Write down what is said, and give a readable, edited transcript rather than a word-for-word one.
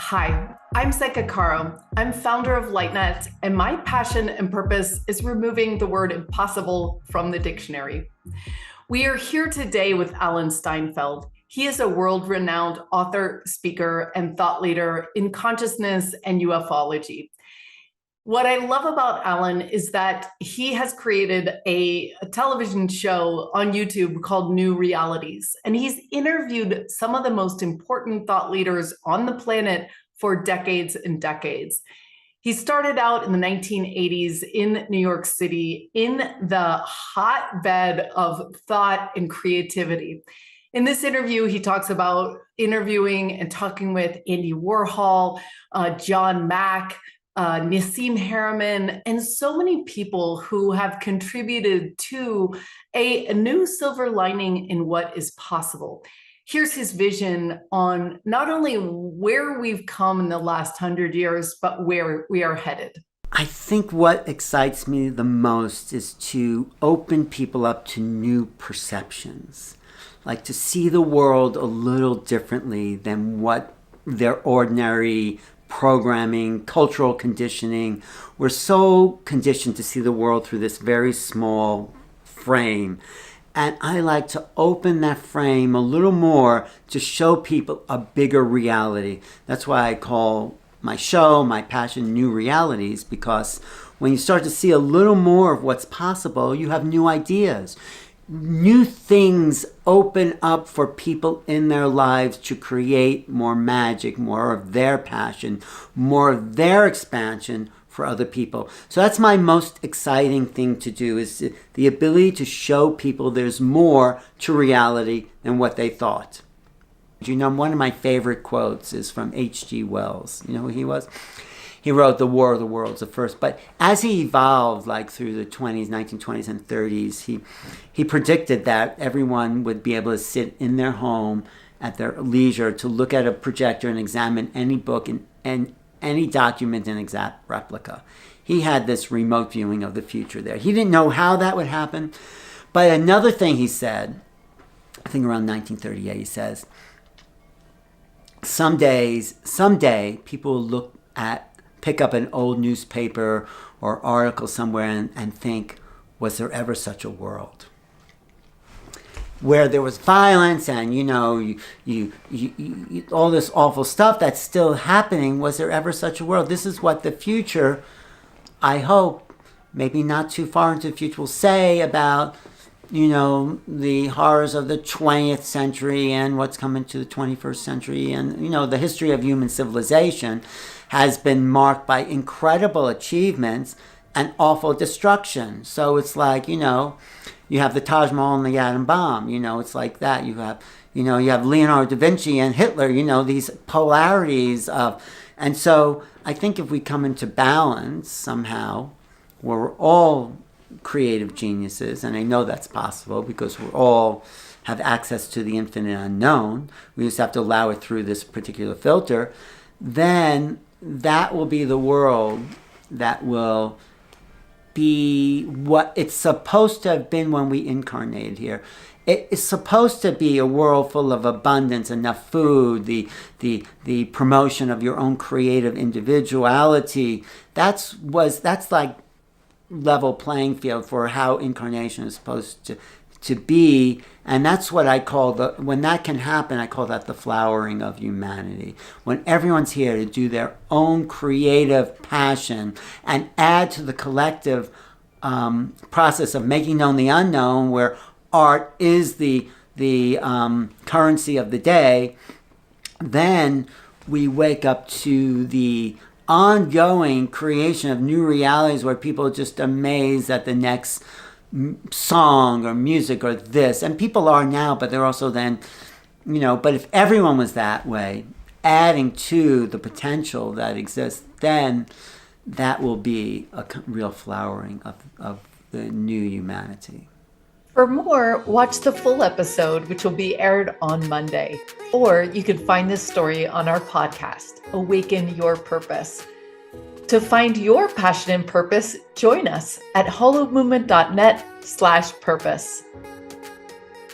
Hi, I'm Seka Karo. I'm founder of LightNet, and my passion and purpose is removing the word impossible from the dictionary. We are here today with Alan Steinfeld. He is a world-renowned author, speaker, and thought leader in consciousness and UFOlogy. What I love about Alan is that he has created a television show on YouTube called New Realities, and he's interviewed some of the most important thought leaders on the planet for decades and decades. He started out in the 1980s in New York City in the hotbed of thought and creativity. In this interview, he talks about interviewing and talking with Andy Warhol, John Mack, Nassim Haramein, and so many people who have contributed to a new silver lining in what is possible. Here's his vision on not only where we've come in the last 100 years, but where we are headed. I think what excites me the most is to open people up to new perceptions, like to see the world a little differently than what their ordinary programming, cultural conditioning. We're so conditioned to see the world through this very small frame. And I like to open that frame a little more to show people a bigger reality. That's why I call my show, my passion, New Realities, because when you start to see a little more of what's possible, you have new ideas. New things open up for people in their lives to create more magic, more of their passion, more of their expansion for other people. So that's my most exciting thing to do, is the ability to show people there's more to reality than what they thought. You know, one of my favorite quotes is from H.G. Wells. You know who he was? He wrote The War of the Worlds, the first. But as he evolved, like through the 1920s and 30s, he predicted that everyone would be able to sit in their home at their leisure to look at a projector and examine any book and any document in exact replica. He had this remote viewing of the future there. He didn't know how that would happen. But another thing he said, I think around 1938, he says, someday people will pick up an old newspaper or article somewhere and think, was there ever such a world? Where there was violence and, all this awful stuff that's still happening, was there ever such a world? This is what the future, I hope, maybe not too far into the future, will say about, the horrors of the 20th century and what's coming to the 21st century. And, the history of human civilization has been marked by incredible achievements and awful destruction. So it's like, you have the Taj Mahal and the atom bomb, it's like that. You have Leonardo da Vinci and Hitler, these polarities of, and so I think if we come into balance somehow, where we're all creative geniuses, and I know that's possible because we all have access to the infinite unknown, we just have to allow it through this particular filter, then that will be the world that will be what it's supposed to have been when we incarnated here. It is supposed to be a world full of abundance, enough food, the promotion of your own creative individuality. That's like level playing field for how incarnation is supposed to be. And that's what I call when that can happen, I call that the flowering of humanity. When everyone's here to do their own creative passion and add to the collective process of making known the unknown, where art is the currency of the day, then we wake up to the ongoing creation of new realities where people are just amazed at the next song or music or this. And people are now, but they're also then, but if everyone was that way, adding to the potential that exists, then that will be a real flowering of the new humanity. For more, watch the full episode, which will be aired on Monday. Or you can find this story on our podcast, Awaken Your Purpose. To find your passion and purpose, join us at holomovement.net/purpose.